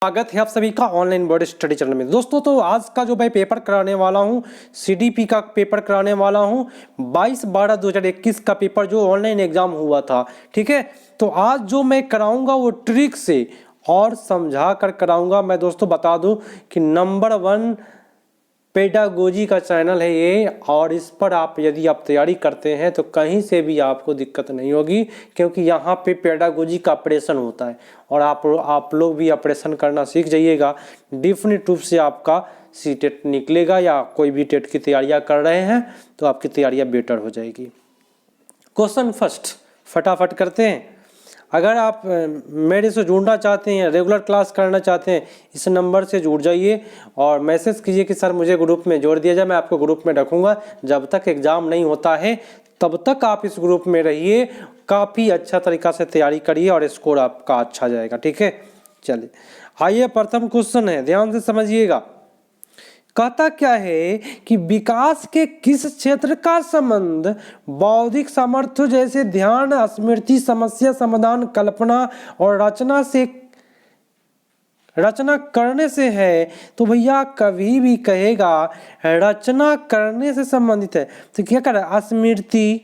स्वागत है आप सभी का ऑनलाइन बोर्ड स्टडी चैनल में। दोस्तों तो आज का जो मैं पेपर कराने वाला हूं, सीडीपी का पेपर कराने वाला हूं, 22/12/2021 का पेपर जो ऑनलाइन एग्जाम हुआ था। ठीक है, तो आज जो मैं कराऊंगा वो ट्रिक से और समझा कर कराऊंगा। मैं दोस्तों बता दूं कि नंबर 1 पेडागोजी का चैनल है ये, और इस पर आप यदि आप तैयारी करते हैं तो कहीं से भी आपको दिक्कत नहीं होगी, क्योंकि यहाँ पे पेडागोजी का ऑपरेशन होता है और आप लोग भी ऑपरेशन करना सीख जाइएगा। डेफिनेट रूप से आपका सीटेट निकलेगा, या कोई भी टेट की तैयारियाँ कर रहे हैं तो आपकी तैयारियाँ बेटर हो जाएगी। क्वेश्चन फर्स्ट फटाफट करते हैं। अगर आप मेरे से जुड़ना चाहते हैं, रेगुलर क्लास करना चाहते हैं, इस नंबर से जुड़ जाइए और मैसेज कीजिए कि सर मुझे ग्रुप में जोड़ दिया जाए। मैं आपको ग्रुप में रखूँगा। जब तक एग्ज़ाम नहीं होता है तब तक आप इस ग्रुप में रहिए, काफ़ी अच्छा तरीक़ा से तैयारी करिए और स्कोर आपका अच्छा जाएगा। ठीक है, चलिए आइए प्रथम क्वेश्चन है, ध्यान से समझिएगा। कहता क्या है कि विकास के किस क्षेत्र का संबंध बौद्धिक सामर्थ्य जैसे ध्यान, स्मृति, समस्या समाधान, कल्पना और रचना करने से है। तो भैया कभी भी कहेगा रचना करने से संबंधित है तो क्या कर रहा है, स्मृति,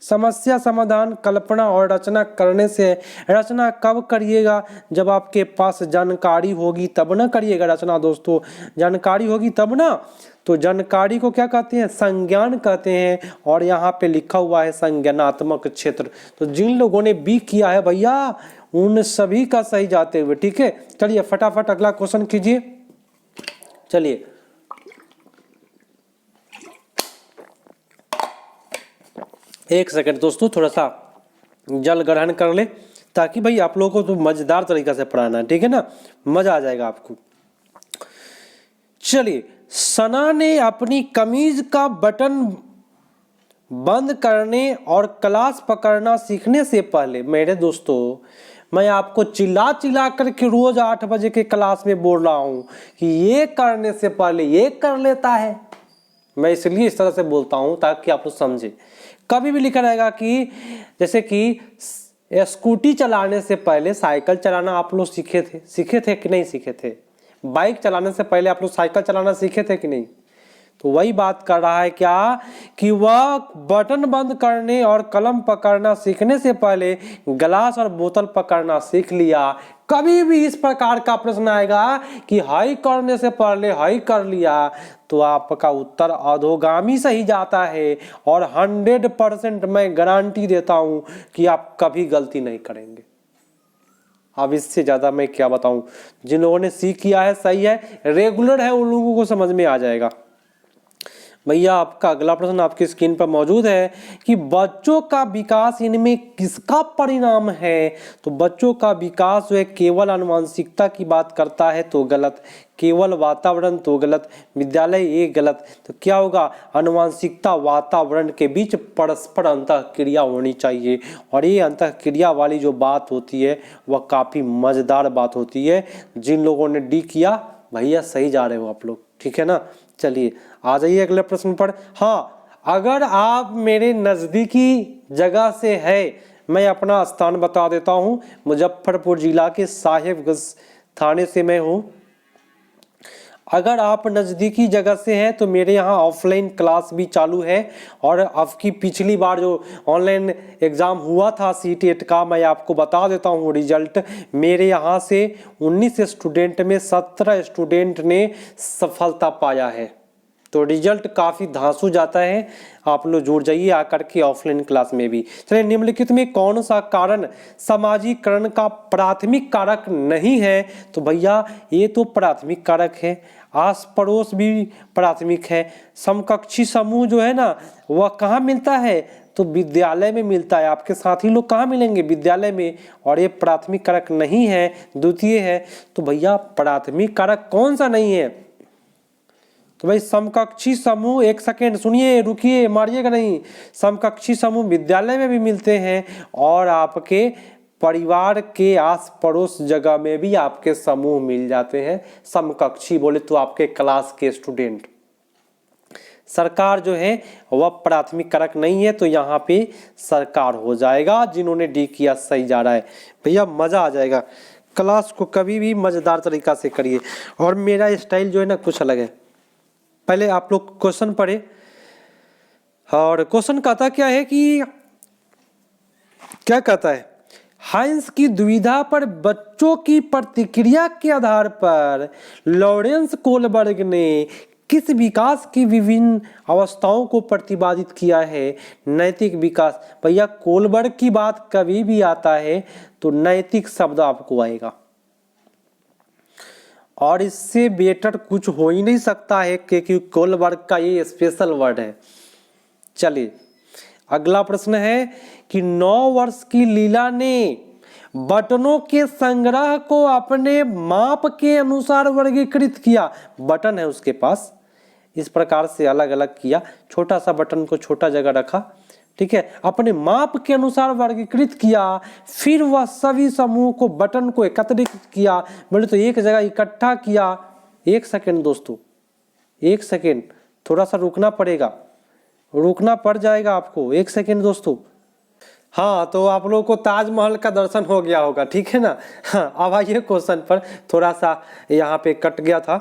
समस्या समाधान, कल्पना और रचना करने से। रचना कब करिएगा, जब आपके पास जानकारी होगी तब ना करिएगा रचना। दोस्तों जानकारी होगी तब ना। तो जानकारी को क्या कहते हैं, संज्ञान कहते हैं, और यहाँ पे लिखा हुआ है संज्ञानात्मक क्षेत्र। तो जिन लोगों ने बी किया है भैया उन सभी का सही जाते हुए। ठीक है, चलिए फटाफट अगला क्वेश्चन कीजिए। चलिए एक सेकंड दोस्तों, थोड़ा सा जल ग्रहण कर ले, ताकि भाई आप लोगों को तो मजेदार तरीका से पढ़ाना है। ठीक है ना, मजा आ जाएगा आपको। चलिए, सना ने अपनी कमीज का बटन बंद करने और क्लास पकड़ना सीखने से पहले, मेरे दोस्तों मैं आपको चिल्ला चिल्ला करके रोज 8 बजे के क्लास में बोल रहा हूं कि ये करने से पहले ये कर लेता है। मैं इसलिए इस तरह से बोलता हूं ताकि आप लोग समझे। कभी भी लिखा रहेगा कि जैसे कि स्कूटी चलाने से पहले साइकिल चलाना आप लोग सीखे थे कि नहीं सीखे थे? बाइक चलाने से पहले आप लोग साइकिल चलाना सीखे थे कि नहीं? तो वही बात कर रहा है क्या कि वह बटन बंद करने और कलम पकड़ना सीखने से पहले गिलास और बोतल पकड़ना सीख लिया। कभी भी इस प्रकार का प्रश्न आएगा कि हाई करने से पहले हाई कर लिया तो आपका उत्तर अधोगामी सही जाता है, और 100% मैं गारंटी देता हूं कि आप कभी गलती नहीं करेंगे। अब इससे ज्यादा मैं क्या बताऊं। जिन लोगों ने सी किया है सही है, रेगुलर है, उन लोगों को समझ में आ जाएगा। भैया आपका अगला प्रश्न आपकी स्क्रीन पर मौजूद है कि बच्चों का विकास इनमें किसका परिणाम है? तो बच्चों का विकास जो है केवल आनुवंशिकता की बात करता है तो गलत, केवल वातावरण तो गलत, विद्यालय ये गलत। तो क्या होगा, आनुवंशिकता वातावरण के बीच परस्पर अंतःक्रिया होनी चाहिए, और ये अंतःक्रिया वाली जो बात होती है वह काफ़ी मज़ेदार बात होती है। जिन लोगों ने डी किया भैया सही जा रहे हो आप लोग। ठीक है ना, चलिए आ जाइए अगले प्रश्न पर। हाँ, अगर आप मेरे नज़दीकी जगह से है, मैं अपना स्थान बता देता हूँ। मुजफ्फरपुर जिला के साहेबगंज थाने से मैं हूँ। अगर आप नज़दीकी जगह से हैं तो मेरे यहाँ ऑफलाइन क्लास भी चालू है, और अब की पिछली बार जो ऑनलाइन एग्ज़ाम हुआ था सीटेट का, मैं आपको बता देता हूँ रिजल्ट। मेरे यहाँ से 19 स्टूडेंट में 17 स्टूडेंट ने सफलता पाया है। तो रिजल्ट काफ़ी धांसू जाता है, आप लोग जुड़ जाइए आकर के ऑफलाइन क्लास में भी। चलिए, निम्नलिखित में कौन सा कारण समाजीकरण का प्राथमिक कारक नहीं है? तो भैया ये तो प्राथमिक कारक है, आस पड़ोस भी प्राथमिक है। समकक्षी समूह जो है ना वह कहाँ मिलता है? तो विद्यालय में मिलता है। आपके साथी लोग कहाँ मिलेंगे? विद्यालय में, और ये प्राथमिक कारक नहीं है, द्वितीय है। तो भैया प्राथमिक कारक कौन सा नहीं है? तो भाई समकक्षी समूह, एक सेकेंड सुनिए, रुकिए, मारिएगा नहीं। समकक्षी समूह विद्यालय में भी मिलते हैं, और आपके परिवार के आस पड़ोस जगह में भी आपके समूह मिल जाते हैं। समकक्षी बोले तो आपके क्लास के स्टूडेंट। सरकार जो है वह प्राथमिक कारक नहीं है, तो यहाँ पे सरकार हो जाएगा। जिन्होंने डी किया सही जा रहा है भैया, मजा आ जाएगा। क्लास को कभी भी मज़ेदार तरीका से करिए, और मेरा स्टाइल जो है ना कुछ अलग है। पहले आप लोग क्वेश्चन पढ़े, और क्वेश्चन कहता क्या है कि क्या कहता है, हाइंस की दुविधा पर बच्चों की प्रतिक्रिया के आधार पर लॉरेंस कोलबर्ग ने किस विकास की विभिन्न अवस्थाओं को प्रतिपादित किया है। नैतिक विकास। भैया कोलबर्ग की बात कभी भी आता है तो नैतिक शब्द आपको आएगा, और इससे बेटर कुछ हो ही नहीं सकता है क्योंकि कोलबर्ग का ये स्पेशल वर्ड है। चलिए अगला प्रश्न है कि 9 वर्ष की लीला ने बटनों के संग्रह को अपने माप के अनुसार वर्गीकृत किया। बटन है उसके पास, इस प्रकार से अलग अलग किया, छोटा सा बटन को छोटा जगह रखा, ठीक है, अपने माप के अनुसार वर्गीकृत किया। फिर वह सभी समूह को बटन को एकत्रित किया, बोले तो एक जगह इकट्ठा किया। एक सेकेंड दोस्तों, एक सेकेंड, थोड़ा सा रुकना पड़ेगा, रुकना पड़ जाएगा आपको, एक सेकेंड दोस्तों। हाँ, तो आप लोगों को ताजमहल का दर्शन हो गया होगा, ठीक है ना। हाँ, अब आइए क्वेश्चन पर, थोड़ा सा यहाँ पे कट गया था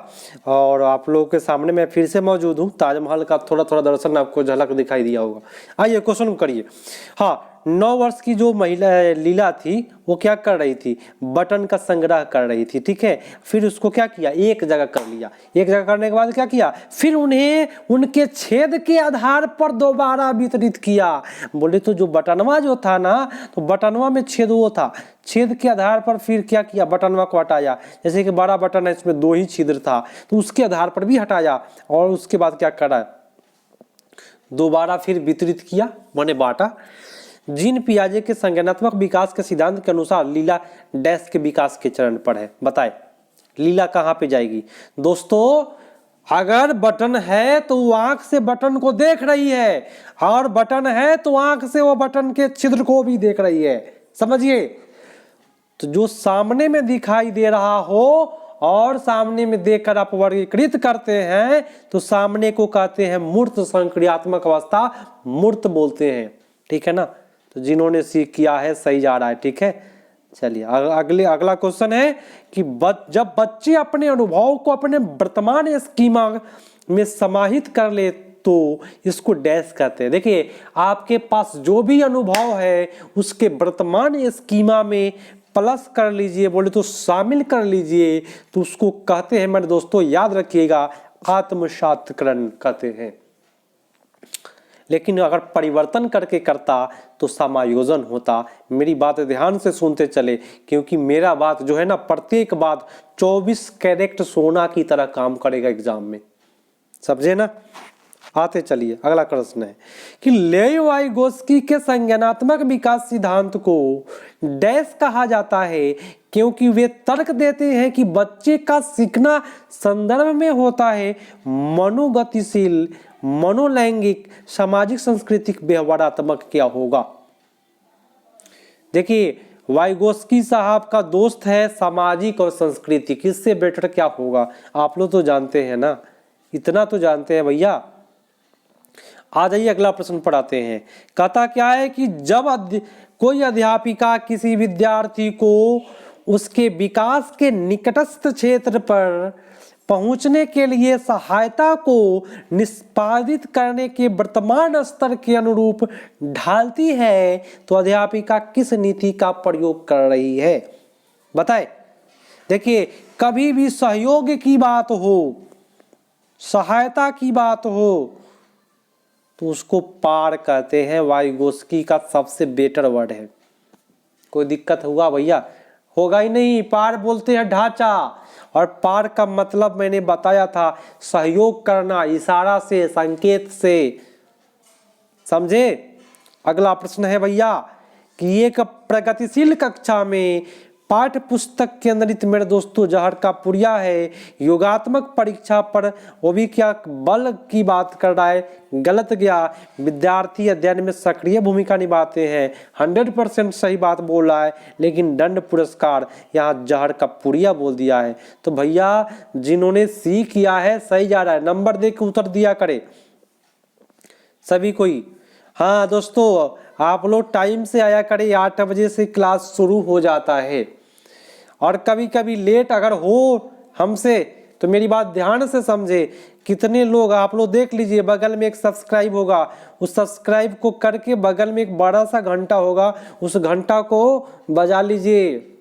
और आप लोगों के सामने मैं फिर से मौजूद हूँ। ताजमहल का थोड़ा थोड़ा दर्शन आपको झलक दिखाई दिया होगा। आइए क्वेश्चन करिए। हाँ, 9 वर्ष की जो महिला लीला थी वो क्या कर रही थी, बटन का संग्रह कर रही थी, ठीक है। फिर उसको क्या किया, एक जगह कर लिया। एक जगह करने के बाद क्या किया, फिर उन्हें उनके छेद के आधार पर दोबारा वितरित किया। बोले तो जो बटनवा जो था ना, तो बटनवा में छेद वो था, छेद के आधार पर फिर क्या किया, बटनवा को हटाया। जैसे कि बड़ा बटन है, इसमें 2 ही छिद्र था, तो उसके आधार पर भी हटाया, और उसके बाद क्या करा, दोबारा फिर वितरित किया, माने बांटा। जीन पियाजे के संज्ञानात्मक विकास के सिद्धांत के अनुसार लीला डैश के विकास के चरण पर है। बताए लीला कहाँ पे जाएगी। दोस्तों अगर बटन है तो वो आंख से बटन को देख रही है, और बटन है तो आंख से वो बटन के छिद्र को भी देख रही है, समझिए। तो जो सामने में दिखाई दे रहा हो और सामने में देखकर आप वर्गीकृत करते हैं तो सामने को कहते हैं मूर्त संक्रियात्मक अवस्था, मूर्त बोलते हैं, ठीक है ना। तो जिन्होंने सीख किया है सही जा रहा है, ठीक है। चलिए अगला क्वेश्चन है कि जब बच्चे अपने अनुभव को अपने वर्तमान स्कीमा में समाहित कर ले तो इसको डैश कहते हैं। देखिए आपके पास जो भी अनुभव है उसके वर्तमान स्कीमा में प्लस कर लीजिए, बोले तो शामिल कर लीजिए, तो उसको कहते हैं, मेरे दोस्तों याद रखिएगा, आत्मसात्करण कहते हैं। लेकिन अगर परिवर्तन करके करता तो समायोजन होता। मेरी बात ध्यान से सुनते चले, क्योंकि मेरा बात जो है ना, प्रत्येक बात 24 कैरेट सोना की तरह काम करेगा एग्जाम में, समझे ना। आते चलिए अगला प्रश्न है कि लेव वाइगोस्की के संज्ञानात्मक विकास सिद्धांत को डैश कहा जाता है, क्योंकि वे तर्क देते हैं कि बच्चे का सीखना संदर्भ में होता है मनोगतिशील, मनोलैंगिक, सामाजिक, सांस्कृतिक, व्यवहारात्मक क्या होगा। देखिए वाइगोस्की साहब का दोस्त है सामाजिक और सांस्कृतिक, इससे बेटर क्या होगा, आप लोग तो जानते हैं ना, इतना तो जानते हैं भैया। आ जाइए अगला प्रश्न पढ़ाते हैं। कहता क्या है कि जब कोई अध्यापिका किसी विद्यार्थी को उसके विकास के निकटस्थ क्षेत्र पर पहुंचने के लिए सहायता को निष्पादित करने के वर्तमान स्तर के अनुरूप ढालती है तो अध्यापिका किस नीति का प्रयोग कर रही है, बताए। देखिए कभी भी सहयोग की बात हो, सहायता की बात हो, तो उसको पार कहते हैं। वाइगोस्की का सबसे बेटर वर्ड है। कोई दिक्कत हुआ भैया, होगा ही नहीं। पार बोलते हैं ढांचा, और पार का मतलब मैंने बताया था, सहयोग करना, इशारा से, संकेत से, समझे। अगला प्रश्न है भैया कि एक प्रगतिशील कक्षा में पाठ्य पुस्तक केंद्रित, मेरे दोस्तों जहर का पुड़िया है, योगात्मक परीक्षा पर वो भी क्या बल की बात कर रहा है, गलत गया। विद्यार्थी अध्ययन में सक्रिय भूमिका निभाते हैं, 100% सही बात बोल रहा है, लेकिन दंड पुरस्कार यहाँ जहर का पुड़िया बोल दिया है। तो भैया जिन्होंने सी किया है सही जा रहा है, नंबर दे के उत्तर दिया करे सभी कोई। हाँ दोस्तों आप लोग टाइम से आया करें, 8 बजे से क्लास शुरू हो जाता है, और कभी कभी लेट अगर हो हमसे तो मेरी बात ध्यान से समझे। कितने लोग, आप लोग देख लीजिए, बगल में एक सब्सक्राइब होगा, उस सब्सक्राइब को करके बगल में एक बड़ा सा घंटा होगा, उस घंटा को बजा लीजिए।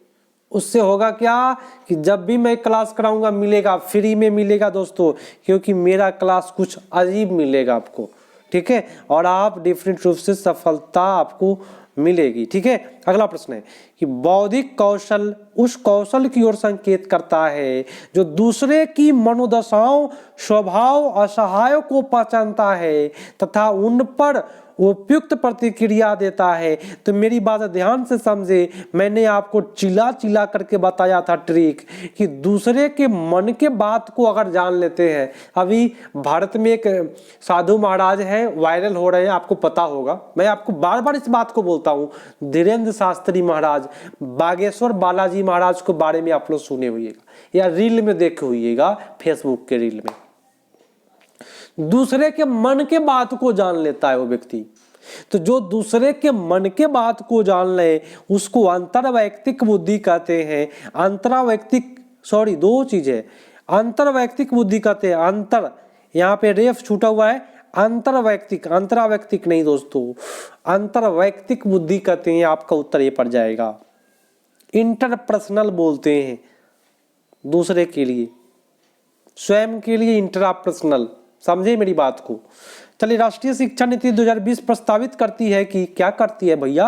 उससे होगा क्या कि जब भी मैं क्लास कराऊंगा मिलेगा, फ्री में मिलेगा दोस्तों, क्योंकि मेरा क्लास कुछ अजीब मिलेगा आपको, ठीक है, और आप डिफरेंट रूप से सफलता आपको मिलेगी, ठीक है। अगला प्रश्न है कि बौद्धिक कौशल उस कौशल की ओर संकेत करता है जो दूसरे की मनोदशाओं, स्वभाव, असहायों को पहचानता है तथा उन पर उपयुक्त प्रतिक्रिया देता है। तो मेरी बात ध्यान से समझे, मैंने आपको चिल्ला चिल्ला करके बताया था ट्रिक कि दूसरे के मन के बात को अगर जान लेते हैं। अभी भारत में एक साधु महाराज हैं, वायरल हो रहे हैं, आपको पता होगा, मैं आपको बार बार इस बात को बोलता हूँ, धीरेन्द्र शास्त्री महाराज, बागेश्वर बालाजी महाराज के बारे में आप लोग सुने होइएगा या रील में देखे होइएगा, फेसबुक के रील में। दूसरे के मन के बात को जान लेता है वो व्यक्ति। तो जो दूसरे के मन के बात को जान ले उसको अंतर्वैयक्तिक बुद्धि कहते हैं। अंतर्वैयक्तिक, सॉरी, दो चीज है, अंतर्वैयक्तिक बुद्धि कहते हैं। अंतर, यहाँ पे रेफ छूटा हुआ है, अंतर्वैयक्तिक, अंतरावैयक्तिक नहीं दोस्तों, अंतर्वैयक्तिक बुद्धि कहते हैं। आपका उत्तर ये पड़ जाएगा। इंटरपर्सनल बोलते हैं दूसरे के लिए, स्वयं के लिए इंटरपर्सनल, समझे मेरी बात को। चलिए, राष्ट्रीय शिक्षा नीति 2020 प्रस्तावित करती है कि क्या करती है भैया,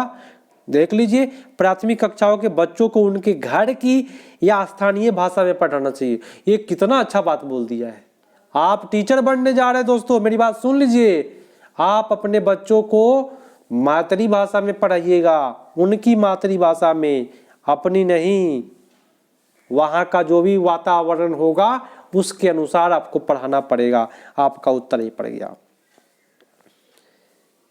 देख लीजिए, प्राथमिक कक्षाओं के बच्चों को उनके घर की या स्थानीय भाषा में पढ़ाना चाहिए। ये कितना अच्छा बात बोल दिया है। आप टीचर बनने जा रहे हैं दोस्तों, मेरी बात सुन लीजिए, आप अपने बच्चों को मातृभाषा में पढ़ाइएगा, उनकी मातृभाषा में, अपनी नहीं। वहां का जो भी वातावरण होगा उसके अनुसार आपको पढ़ाना पड़ेगा। आपका उत्तर ही पड़ गया।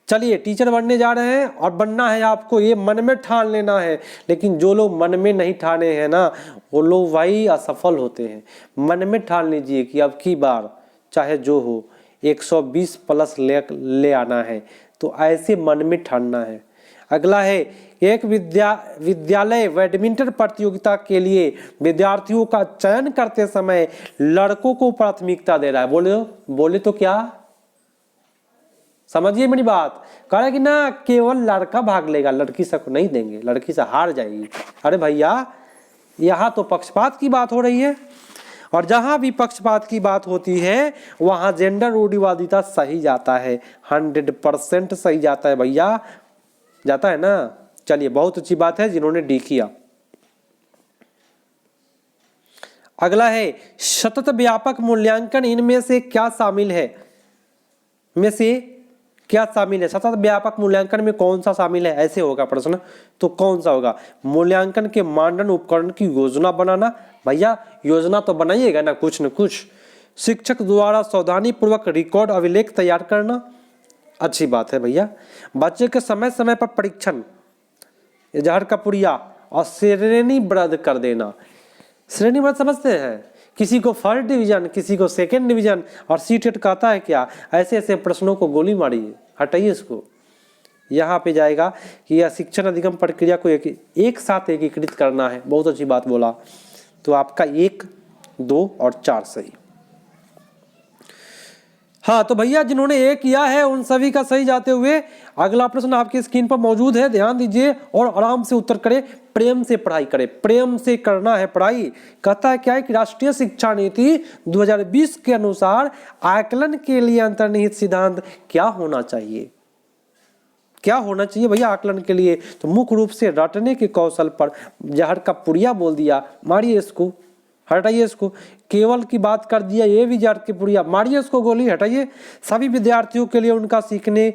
चलिए, टीचर बनने जा रहे हैं और बनना है आपको, ये मन में ठान लेना है। लेकिन जो लोग मन में नहीं ठाने हैं ना, वो लोग वही असफल होते हैं। मन में ठान लीजिए कि अब की बार चाहे जो हो 120 प्लस ले आना है, तो ऐसे मन में ठानना है। अगला है, एक विद्यालय बैडमिंटन प्रतियोगिता के लिए विद्यार्थियों का चयन करते समय लड़कों को प्राथमिकता दे रहा है। बोले तो क्या, समझिए मेरी बात। कह रहा है कि ना केवल लड़का भाग लेगा, लड़की से नहीं देंगे, लड़की से हार जाएगी। अरे भैया, यहाँ तो पक्षपात की बात हो रही है, और जहां भी पक्षपात की बात होती है वहां जेंडर रूढ़िवादिता सही जाता है, 100% सही जाता है भैया, जाता है ना। चलिए, बहुत अच्छी बात है जिन्होंने डी किया। अगला है, सतत व्यापक मूल्यांकन इनमें से क्या शामिल है, में से क्या शामिल है, सतत व्यापक मूल्यांकन में कौन सा शामिल है, ऐसे होगा प्रश्न। तो कौन सा होगा, मूल्यांकन के मानदंड उपकरण की योजना बनाना। भैया, योजना तो बनाइएगा ना कुछ न कुछ। शिक्षक द्वारा सावधानी पूर्वक रिकॉर्ड अभिलेख तैयार करना, अच्छी बात है भैया। बच्चे के समय समय पर परीक्षण, इजहार का पुड़िया और श्रेणीबद्ध कर देना। श्रेणीबद्ध समझते हैं, किसी को फर्स्ट डिवीजन, किसी को सेकंड डिवीजन, और सीटेट कहता है क्या, ऐसे ऐसे प्रश्नों को गोली मारिए, हटाइए इसको। यहाँ पे जाएगा कि यह शिक्षण अधिगम प्रक्रिया को एक साथ एकीकृत करना है। बहुत अच्छी बात बोला। तो आपका 1, 2 और 4 सही। हाँ, तो भैया जिन्होंने ए किया है उन सभी का सही जाते हुए अगला प्रश्न आपकी स्क्रीन पर मौजूद है, ध्यान दीजिए और आराम से उत्तर करें। प्रेम से पढ़ाई करें, प्रेम से करना है पढ़ाई। कहता है क्या है कि राष्ट्रीय शिक्षा नीति 2020 के अनुसार आकलन के लिए अंतर्निहित सिद्धांत क्या होना चाहिए, क्या होना चाहिए भैया आकलन के लिए। तो मुख्य रूप से रटने के कौशल पर जहर का पुड़िया बोल दिया, मारिए इसको, हटाइए इसको। केवल की बात कर दिया, ये भी जहर की पुड़िया, मारिए इसको गोली, हटाइए। सभी विद्यार्थियों के लिए उनका सीखने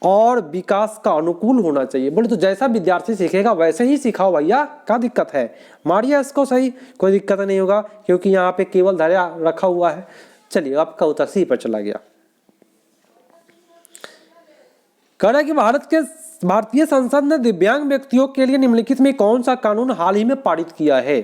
और विकास का अनुकूल होना चाहिए। बोले तो जैसा विद्यार्थी सीखेगा वैसे ही सिखाओ भैया, क्या दिक्कत है, मारिए इसको सही, कोई दिक्कत नहीं होगा, क्योंकि यहाँ पे केवल धैर्य रखा हुआ है। चलिए, आपका उत्तर सी पर चला गया। कह रहा है कि भारतीय संसद ने दिव्यांग व्यक्तियों के लिए निम्नलिखित में कौन सा कानून हाल ही में पारित किया है।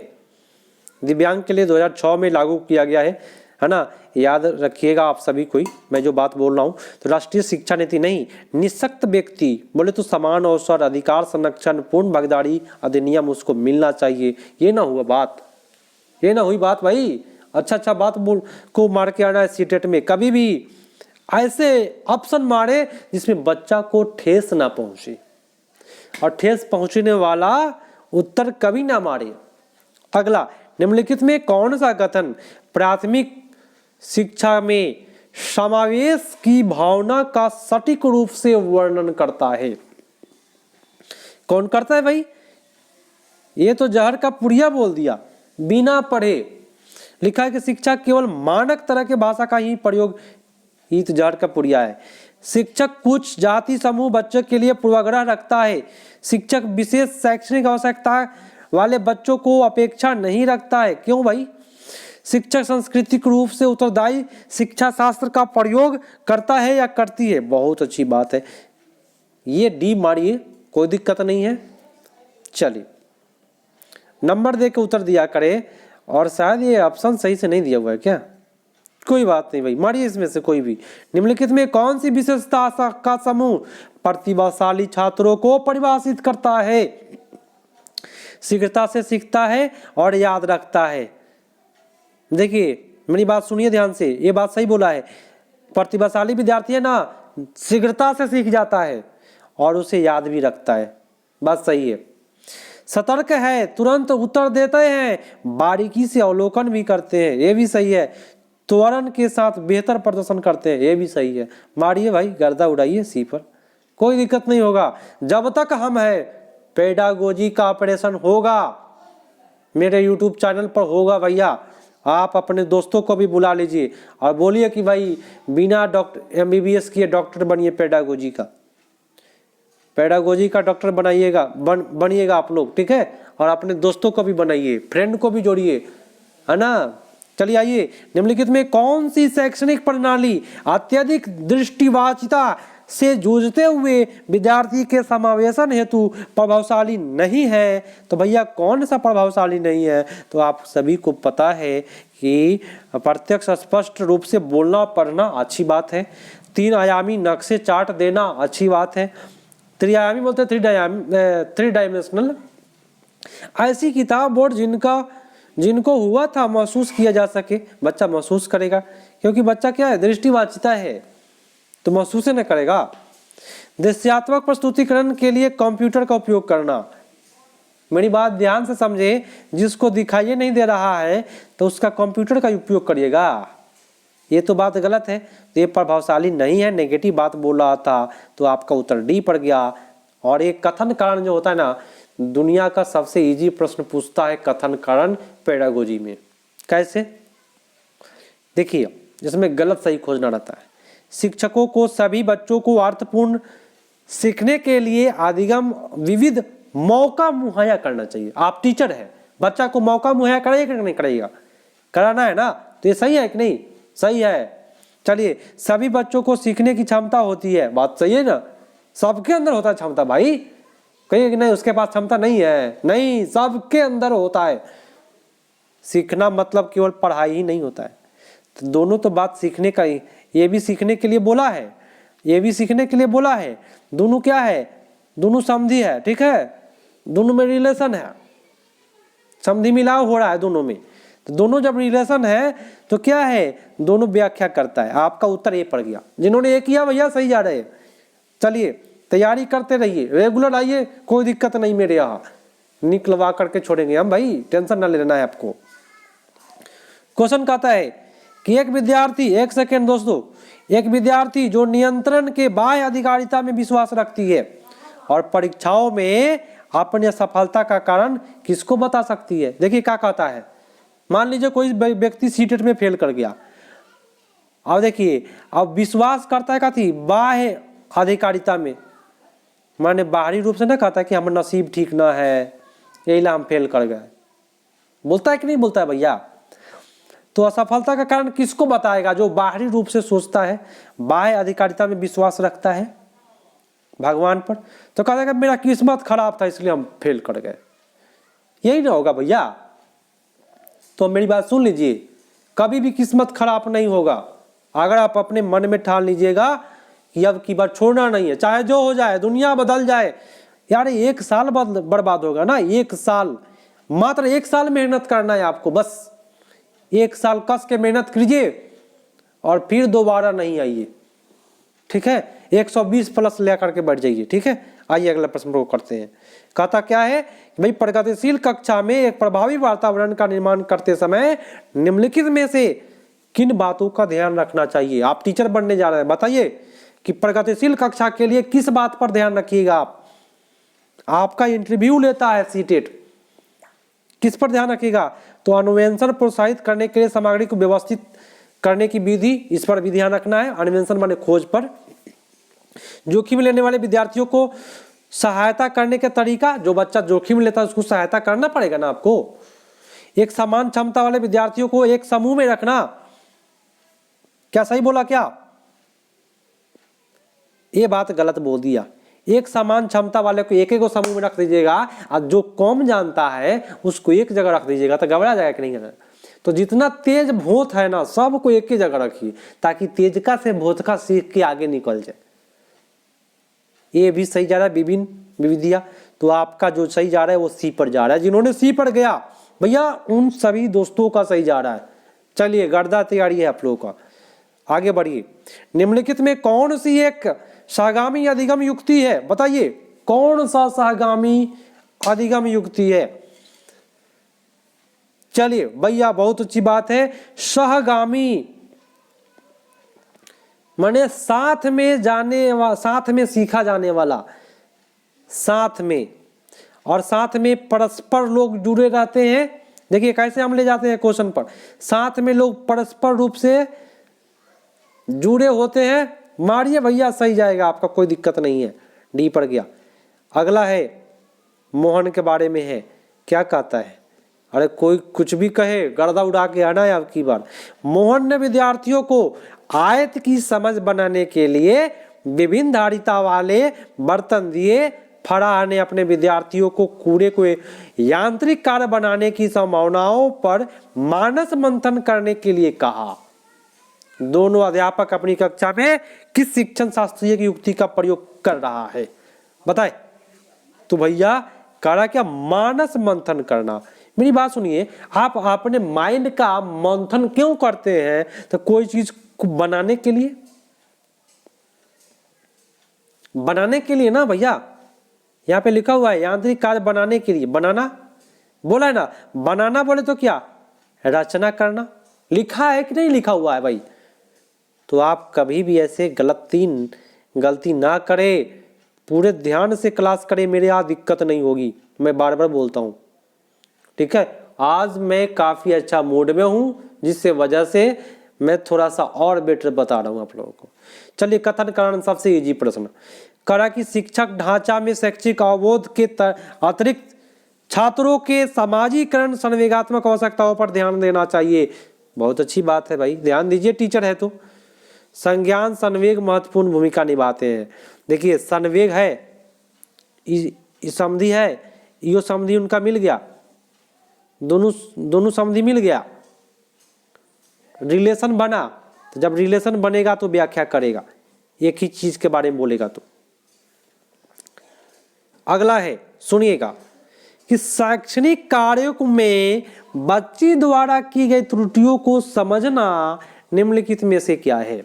दिव्यांग के लिए 2006 में लागू किया गया है। है ना। याद रखिएगा आप सभी कोई मैं जो बात बोल रहा हूँ। तो राष्ट्रीय शिक्षा नीति नहीं, निःशक्त व्यक्ति बोले तो समान अवसर अधिकार संरक्षण पूर्ण भागीदारी अधिनियम उसको मिलना चाहिए। ये ना हुआ बात, ये ना हुई बात भाई। अच्छा बात बोल को मार के आना है सीटेट में, कभी भी ऐसे ऑप्शन मारे जिसमें बच्चा को ठेस ना पहुंचे, और ठेस पहुंचने वाला उत्तर कभी ना मारे। अगला, निम्नलिखित में कौन सा कथन प्राथमिक शिक्षा में समावेश की भावना का सटीक रूप से वर्णन करता है? कौन करता है भाई? ये तो जहर का पुड़िया बोल दिया बिना पढ़े। लिखा है कि शिक्षा केवल मानक तरह के भाषा का ही प्रयोग, ये तो जहर का पुड़िया है। शिक्षक कुछ जाति समूह बच्चों के लिए पूर्वाग्रह रखता है। शिक्षक विशेष शैक्षणिक आवश्यकता वाले बच्चों को अपेक्षा नहीं रखता है। क्यों भाई? शिक्षक सांस्कृतिक रूप से उत्तरदायी शिक्षा शास्त्र का प्रयोग करता है या करती है? बहुत अच्छी बात है, ये डी मारिए, कोई दिक्कत नहीं है। चलिए नंबर दे के उत्तर दिया करे, और शायद ये ऑप्शन सही से नहीं दिया हुआ है क्या? कोई बात नहीं भाई, मारिए इसमें से कोई भी। निम्नलिखित में कौन सी विशेषता का समूह प्रतिभाशाली छात्रों को परिभाषित करता है? शीघ्रता से सीखता है और याद रखता है। देखिए मेरी बात सुनिए ध्यान से, ये बात सही बोला है। प्रतिभाशाली विद्यार्थी है ना, शीघ्रता से सीख जाता है और उसे याद भी रखता है, बात सही है। सतर्क है, तुरंत उत्तर देते हैं, बारीकी से अवलोकन भी करते हैं, ये भी सही है। त्वरण के साथ बेहतर प्रदर्शन करते हैं, ये भी सही है। मारिए भाई, गर्दा उड़ाइए सी पर, कोई दिक्कत नहीं होगा। जब तक हम है पेडागोजी का ऑपरेशन होगा, मेरे यूट्यूब चैनल पर होगा भैया। आप अपने दोस्तों को भी बुला लीजिए और बोलिए कि भाई बिना डॉक्टर MBBS किए डॉक्टर बनिए, पेडागोजी का डॉक्टर बनाइएगा, बनिएगा आप लोग, ठीक है। और अपने दोस्तों को भी बनाइए, फ्रेंड को भी जोड़िए, है ना। चलिए आइए, निम्नलिखित में कौन सी शैक्षणिक प्रणाली अत्यधिक दृष्टिवाचिता से जूझते हुए विद्यार्थी के समावेशन हेतु प्रभावशाली नहीं है? तो भैया कौन सा प्रभावशाली नहीं है? तो आप सभी को पता है कि प्रत्यक्ष स्पष्ट रूप से बोलना पढ़ना अच्छी बात है, 3 आयामी नक्शे चार्ट देना अच्छी बात है, त्रिआयामी बोलते हैं, 3 डायमेंशनल ऐसी किताब बोर्ड जिनको हुआ था महसूस किया जा सके, बच्चा महसूस करेगा, क्योंकि बच्चा क्या है, दृष्टिवाचिता है, तो महसूस न करेगा। दृश्यात्मक प्रस्तुतिकरण के लिए कंप्यूटर का उपयोग करना, मेरी बात ध्यान से समझे, जिसको दिखाई नहीं दे रहा है तो उसका कंप्यूटर का उपयोग करिएगा। ये तो बात गलत है, तो ये प्रभावशाली नहीं है, नेगेटिव बात बोल रहा था, तो आपका उत्तर डी पड़ गया। और एक कथन कारण जो होता है ना, दुनिया का सबसे इजी प्रश्न पूछता है कथन कारण पेडागोजी में। कैसे? देखिए, जिसमें गलत सही खोजना रहता है। शिक्षकों को सभी बच्चों को अर्थपूर्ण सीखने के लिए अधिगम विविध मौका मुहैया करना चाहिए। आप टीचर है, बच्चा को मौका मुहैया करेगा कि नहीं करेगा? कराना है ना, तो ये सही है कि नहीं? सही है। चलिए, सभी बच्चों को सीखने की क्षमता होती है, बात सही है ना, सबके अंदर होता है क्षमता भाई। कहिए कि नहीं उसके पास क्षमता नहीं है, नहीं, सबके अंदर होता है। सीखना मतलब केवल पढ़ाई ही नहीं होता है, तो दोनों तो बात सीखने का ही, ये भी सीखने के लिए बोला है, ये भी सीखने के लिए बोला है। दोनों क्या है? दोनों समधी है, ठीक है, दोनों में रिलेशन है, समधी मिलाव हो रहा है दोनों में। तो दोनों जब रिलेशन है तो क्या है, दोनों व्याख्या करता है। आपका उत्तर ये पड़ गया। जिन्होंने ये किया भैया सही जा रहे हैं। चलिए तैयारी करते रहिए, रेगुलर आइए, कोई दिक्कत नहीं, मेरे यहाँ निकलवा करके छोड़ेंगे हम भाई, टेंशन ना लेना है आपको। क्वेश्चन कहता है कि एक विद्यार्थी, एक सेकेंड दोस्तों, एक विद्यार्थी जो नियंत्रण के बाह्य अधिकारिता में विश्वास रखती है और परीक्षाओं में अपनी सफलता का कारण किसको बता सकती है? देखिए क्या कहता है। मान लीजिए कोई व्यक्ति सीटेट में फेल कर गया, अब देखिए, अब विश्वास करता है कथी? बाह्य अधिकारिता में, माने बाहरी रूप से ना कहता है कि हमारा नसीब ठीक ना है, यही ला हम फेल कर गए, बोलता है कि नहीं बोलता है भैया? तो असफलता का कारण किसको बताएगा? जो बाहरी रूप से सोचता है, बाह्य अधिकारिता में विश्वास रखता है भगवान पर, तो कहता है कि मेरा किस्मत खराब था इसलिए हम फेल कर गए, यही ना होगा भैया? तो मेरी बात सुन लीजिए, कभी भी किस्मत खराब नहीं होगा अगर आप अपने मन में ठान लीजिएगा कि अब की बार छोड़ना नहीं है, चाहे जो हो जाए, दुनिया बदल जाए। यार 1 साल बर्बाद होगा ना, 1 साल, मात्र 1 साल मेहनत करना है आपको, बस 1 साल कस के मेहनत कीजिए और फिर दोबारा नहीं आइए, ठीक है। 120 प्लस लेकर के बैठ जाइए, ठीक है। आइए अगला प्रश्न को करते हैं। कहता क्या है भाई, प्रगतिशील कक्षा में एक प्रभावी वातावरण का निर्माण करते समय निम्नलिखित में से किन बातों का ध्यान रखना चाहिए। आप टीचर बनने जा रहे हैं, बताइए कि प्रगतिशील कक्षा के लिए किस बात पर ध्यान रखिएगा आप। आपका इंटरव्यू लेता है सीटेट, किस पर ध्यान रखिएगा? तो अन्वेषण प्रोत्साहित करने के लिए सामग्री को व्यवस्थित करने की विधि, इस पर भी ध्यान रखना है। अन्वेषण माने खोज पर। जोखिम लेने वाले विद्यार्थियों को सहायता करने का तरीका, जो बच्चा जोखिम लेता है उसको सहायता करना पड़ेगा ना आपको। एक समान क्षमता वाले विद्यार्थियों को एक समूह में रखना। क्या सही बोला क्या? ये बात गलत बोल दिया। एक समान क्षमता वाले को एक एक समूह में रख दीजिएगा और जो कम जानता है उसको एक जगह रख दीजिएगा तो घबरा जाएगा कि नहीं? तो जितना तेज भूत है ना, सबको एक ही जगह रखिए ताकि तेजका से भूतका सीख के आगे निकल जाए। ये भी सही जा रहा है विभिन्न विविधिया, तो आपका जो सही जा रहा है वो सी पर जा रहा है। जिन्होंने सी पर गया भैया उन सभी दोस्तों का सही जा रहा है। चलिए गर्दा तैयारी है आप लोगों का, आगे बढ़िए। निम्नलिखित में कौन सी एक सहगामी अधिगम युक्ति है? बताइए कौन सा सहगामी अधिगम युक्ति है? चलिए भैया बहुत अच्छी बात है, सहगामी माने साथ में जाने वाला, साथ में सीखा जाने वाला, साथ में, और साथ में परस्पर लोग जुड़े रहते हैं। देखिए कैसे हम ले जाते हैं क्वेश्चन पर, साथ में लोग परस्पर रूप से जुड़े होते हैं। मारिए भैया सही जाएगा आपका, कोई दिक्कत नहीं है। डी पर गया। अगला है मोहन के बारे में है, क्या कहता है? अरे कोई कुछ भी कहे, गर्दा उड़ा के आना है आपकी बार। मोहन ने विद्यार्थियों को आयत की समझ बनाने के लिए विभिन्न धारिता वाले बर्तन दिए। फराह ने अपने विद्यार्थियों को कूड़े को यांत्रिक कार्य बनाने की संभावनाओं पर मानस मंथन करने के लिए कहा। दोनों अध्यापक अपनी कक्षा में किस शिक्षण शास्त्रीय की युक्ति का प्रयोग कर रहा है? बताए। तो भैया करा क्या? मानस मंथन करना। मेरी बात सुनिए, आप अपने माइंड का मंथन क्यों करते हैं? तो कोई चीज को बनाने के लिए, बनाने के लिए ना भैया। यहाँ पे लिखा हुआ है यांत्रिक कार्य बनाने के लिए, बनाना बोला है ना, बनाना बोले तो क्या? रचना करना। लिखा है कि नहीं लिखा हुआ है भाई? तो आप कभी भी ऐसे गलती ना करें, पूरे ध्यान से क्लास करें, मेरे यहाँ दिक्कत नहीं होगी। मैं बार बार बोलता हूँ, ठीक है। आज मैं काफी अच्छा मूड में हूँ, जिससे वजह से मैं थोड़ा सा और बेटर बता रहा हूँ आप लोगों को। चलिए कथन कारण सबसे इजी प्रश्न करा कि शिक्षक ढांचा में शैक्षिक अवबोध के अतिरिक्त छात्रों के समाजीकरण संवेगात्मक आवश्यकताओं पर ध्यान देना चाहिए। बहुत अच्छी बात है भाई, ध्यान दीजिए, टीचर है तो। संज्ञान संवेग महत्वपूर्ण भूमिका निभाते हैं। देखिए संवेग है, संधि है, यो संधि उनका मिल गया, दोनों संधि मिल गया, रिलेशन बना। तो जब रिलेशन बनेगा तो व्याख्या करेगा, एक ही चीज के बारे में बोलेगा। तो अगला है सुनिएगा कि शैक्षणिक कार्यों में बच्चे द्वारा की गई त्रुटियों को समझना निम्नलिखित में से क्या है?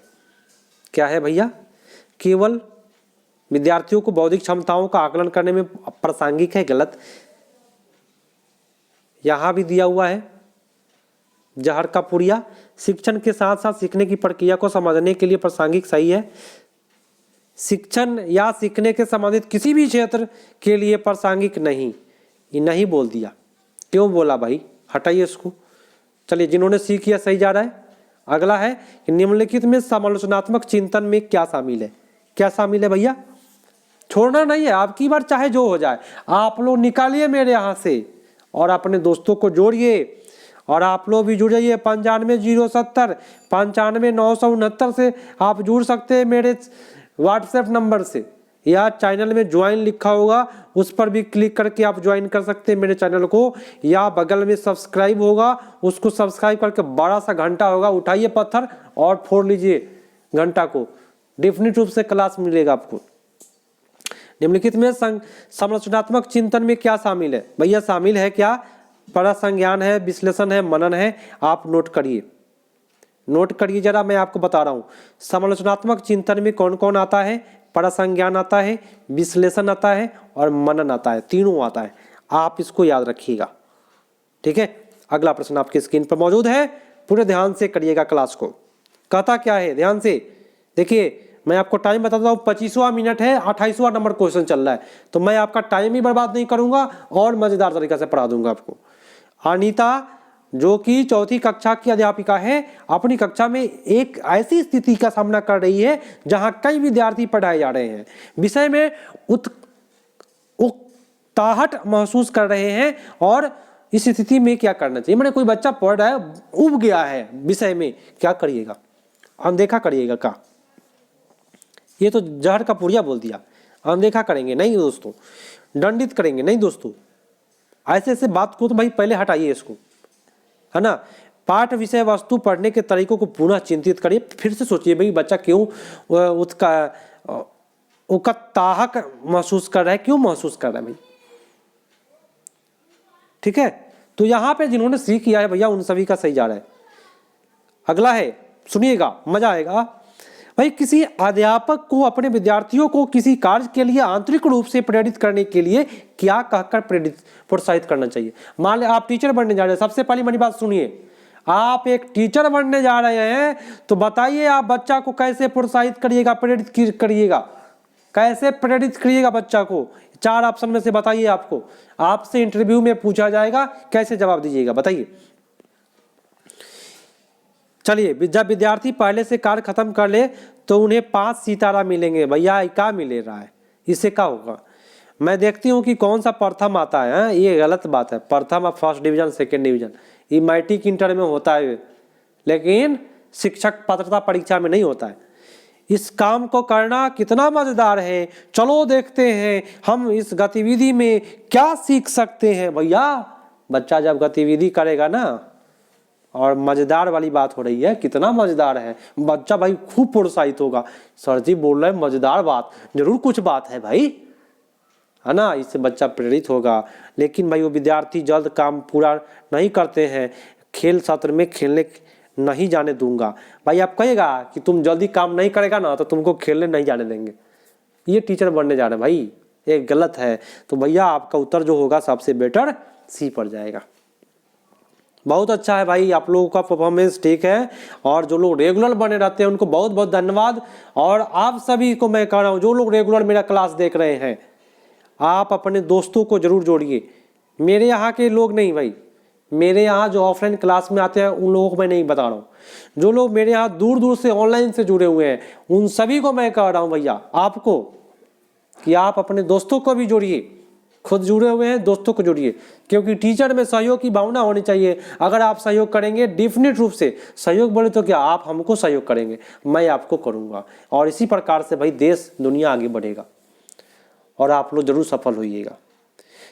क्या है भैया? केवल विद्यार्थियों को बौद्धिक क्षमताओं का आकलन करने में प्रासंगिक है, गलत। यहां भी दिया हुआ है जहर का पुड़िया, शिक्षण के साथ साथ सीखने की प्रक्रिया को समझने के लिए प्रासंगिक, सही है। शिक्षण या सीखने के संबंधित किसी भी क्षेत्र के लिए प्रासंगिक नहीं, ये नहीं बोल दिया। क्यों बोला भाई? हटाइए इसको। चलिए जिन्होंने सीख किया सही जा रहा है। अगला है कि निम्नलिखित में समालोचनात्मक चिंतन में क्या शामिल है? क्या शामिल है भैया? छोड़ना नहीं है, आपकी बार चाहे जो हो जाए। आप लोग निकालिए मेरे यहाँ से और अपने दोस्तों को जोड़िए, और आप लोग भी जुड़ जाइए। 95 070 95 969 से आप जुड़ सकते हैं मेरे व्हाट्सएप नंबर से। या चैनल में ज्वाइन लिखा होगा उस पर भी क्लिक करके आप ज्वाइन कर सकते हैं मेरे चैनल को, या बगल में सब्सक्राइब होगा उसको सब्सक्राइब करके बड़ा सा घंटा होगा, उठाइए पत्थर और फोड़ लीजिए घंटा को, डेफिनेट रूप से क्लास मिलेगा आपको। निम्नलिखित में संरचनात्मक चिंतन में क्या शामिल है? भैया शामिल है क्या? परसंज्ञान है, विश्लेषण है, मनन है। आप नोट करिए, नोट करिए जरा, मैं आपको बता रहा हूँ। समालोचनात्मक चिंतन में कौन कौन आता है? परसंज्ञान आता है, विश्लेषण आता है और मनन आता है, तीनों आता है। आप इसको याद रखिएगा, ठीक है। अगला प्रश्न आपकी स्क्रीन पर मौजूद है, पूरे ध्यान से करिएगा क्लास को। कहता क्या है, ध्यान से देखिए। मैं आपको टाइम बताता हूँ, 25वां मिनट है, 28वां नंबर क्वेश्चन चल रहा है, तो मैं आपका टाइम ही बर्बाद नहीं करूंगा और मजेदार तरीके से पढ़ा दूंगा आपको। अनीता जो कि चौथी कक्षा की अध्यापिका है, अपनी कक्षा में एक ऐसी स्थिति का सामना कर रही है जहां कई विद्यार्थी पढ़ाए जा रहे हैं, विषय में उकताहट महसूस कर रहे हैं और इस स्थिति में क्या करना चाहिए। मैंने कोई बच्चा पढ़ रहा है, उब गया है विषय में, क्या करिएगा? अनदेखा करिएगा का? ये तो जहर का पुड़िया बोल दिया। अनदेखा करेंगे नहीं दोस्तों, दंडित करेंगे नहीं दोस्तों। ऐसे ऐसे बात को तो भाई पहले हटाइए इसको, है ना। पाठ विषय वस्तु पढ़ने के तरीकों को पुनः चिंतित करिए, फिर से सोचिए भाई बच्चा क्यों उकताहट महसूस कर रहा है, क्यों महसूस कर रहा है भाई, ठीक है। तो यहाँ पे जिन्होंने सी किया है भैया उन सभी का सही जा रहा है। अगला है, सुनिएगा मजा आएगा भाई। किसी अध्यापक को अपने विद्यार्थियों को किसी कार्य के लिए आंतरिक रूप से प्रेरित करने के लिए क्या कहकर प्रोत्साहित करना चाहिए? मान ले आप टीचर बनने जा रहे हैं, सबसे पहली मेरी बात सुनिए, आप एक टीचर बनने जा रहे हैं तो बताइए आप बच्चा को कैसे प्रोत्साहित करिएगा, प्रेरित करिएगा, कैसे प्रेरित करिएगा बच्चा को? 4 ऑप्शन में से बताइए। आपको आपसे इंटरव्यू में पूछा जाएगा, कैसे जवाब दीजिएगा बताइए। चलिए, जब विद्यार्थी पहले से कार्य खत्म कर ले तो उन्हें 5 सितारा मिलेंगे। भैया क्या मिले रहा है, इससे क्या होगा? मैं देखती हूँ कि कौन सा प्रथम आता है, ये गलत बात है। प्रथम अब फर्स्ट डिवीजन, सेकेंड डिवीजन, ये मैट्रिक इंटर में होता है, लेकिन शिक्षक पात्रता परीक्षा में नहीं होता है। इस काम को करना कितना मजेदार है, चलो देखते हैं हम इस गतिविधि में क्या सीख सकते हैं। भैया बच्चा जब गतिविधि करेगा ना, और मजेदार वाली बात हो रही है, कितना मजेदार है, बच्चा भाई खूब प्रोत्साहित होगा। सर जी बोल रहे हैं मजेदार बात, जरूर कुछ बात है भाई, है ना, इससे बच्चा प्रेरित होगा। लेकिन भाई वो विद्यार्थी जल्द काम पूरा नहीं करते हैं, खेल सत्र में खेलने नहीं जाने दूंगा। भाई आप कहेगा कि तुम जल्दी काम नहीं करेगा ना तो तुमको खेलने नहीं जाने देंगे, ये टीचर बनने जा रहे हैं भाई, ये गलत है। तो भैया आपका उत्तर जो होगा सबसे बेटर सी पर जाएगा। बहुत अच्छा है भाई, आप लोगों का परफॉर्मेंस ठीक है, और जो लोग रेगुलर बने रहते हैं उनको बहुत बहुत धन्यवाद। और आप सभी को मैं कह रहा हूँ, जो लोग रेगुलर मेरा क्लास देख रहे हैं, आप अपने दोस्तों को जरूर जोड़िए। मेरे यहाँ के लोग नहीं भाई, मेरे यहाँ जो ऑफलाइन क्लास में आते हैं उन लोगों को मैं नहीं बता रहा हूँ, जो लोग मेरे यहाँ दूर दूर से ऑनलाइन से जुड़े हुए हैं उन सभी को मैं कह रहा हूँ भैया आपको कि आप अपने दोस्तों को भी जोड़िए। खुद जुड़े हुए हैं, दोस्तों को जोड़िए, क्योंकि टीचर में सहयोग की भावना होनी चाहिए। अगर आप सहयोग करेंगे, डेफिनेट रूप से सहयोग बोले तो क्या, आप हमको सहयोग करेंगे, मैं आपको करूँगा, और इसी प्रकार से भाई देश दुनिया आगे बढ़ेगा और आप लोग जरूर सफल होइएगा।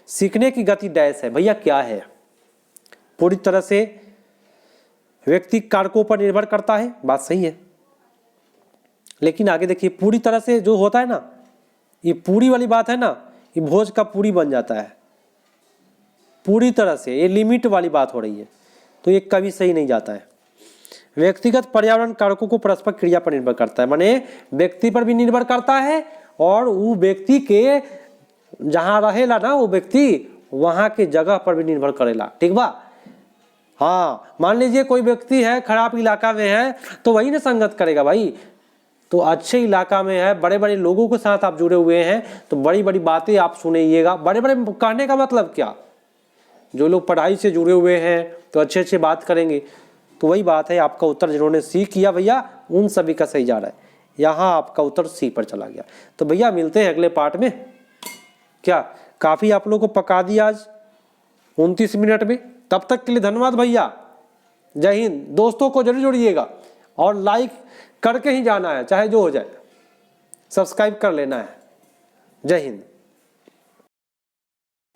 सीखने की गति डैश है भैया, क्या है? पूरी तरह से व्यक्ति कारकों पर निर्भर करता है, बात सही है, लेकिन आगे देखिए, पूरी तरह से जो होता है ना, ये पूरी वाली बात है ना, ये भोज का पूरी बन जाता है। पूरी तरह से ये लिमिट वाली बात हो रही है, तो ये कभी सही नहीं जाता है। व्यक्तिगत पर्यावरण कारकों को परस्पर क्रिया पर निर्भर करता है, माने व्यक्ति पर भी निर्भर करता है और वो व्यक्ति के जहाँ रहेला ना, वो व्यक्ति वहाँ के जगह पर भी निर्भर करेला, ठीक बा। हाँ, मान लीजिए कोई व्यक्ति है खराब इलाका में है तो वही ना संगत करेगा भाई। तो अच्छे इलाका में है, बड़े बड़े लोगों के साथ आप जुड़े हुए हैं तो बड़ी बड़ी बातें आप सुनिएगा। बड़े बड़े कहने का मतलब क्या, जो लोग पढ़ाई से जुड़े हुए हैं तो अच्छे अच्छे बात करेंगे। तो वही बात है, आपका उत्तर जिन्होंने सी किया भैया उन सभी का सही जा रहा है। यहाँ आपका उत्तर सी पर चला गया। तो भैया मिलते हैं अगले पार्ट में। क्या काफ़ी आप लोगों को पका दिया आज 29 मिनट में। तब तक के लिए धन्यवाद भैया, जय हिंद। दोस्तों को जरूर जोड़िएगा और लाइक करके ही जाना है, चाहे जो हो जाए, सब्सक्राइब कर लेना है। जय हिंद।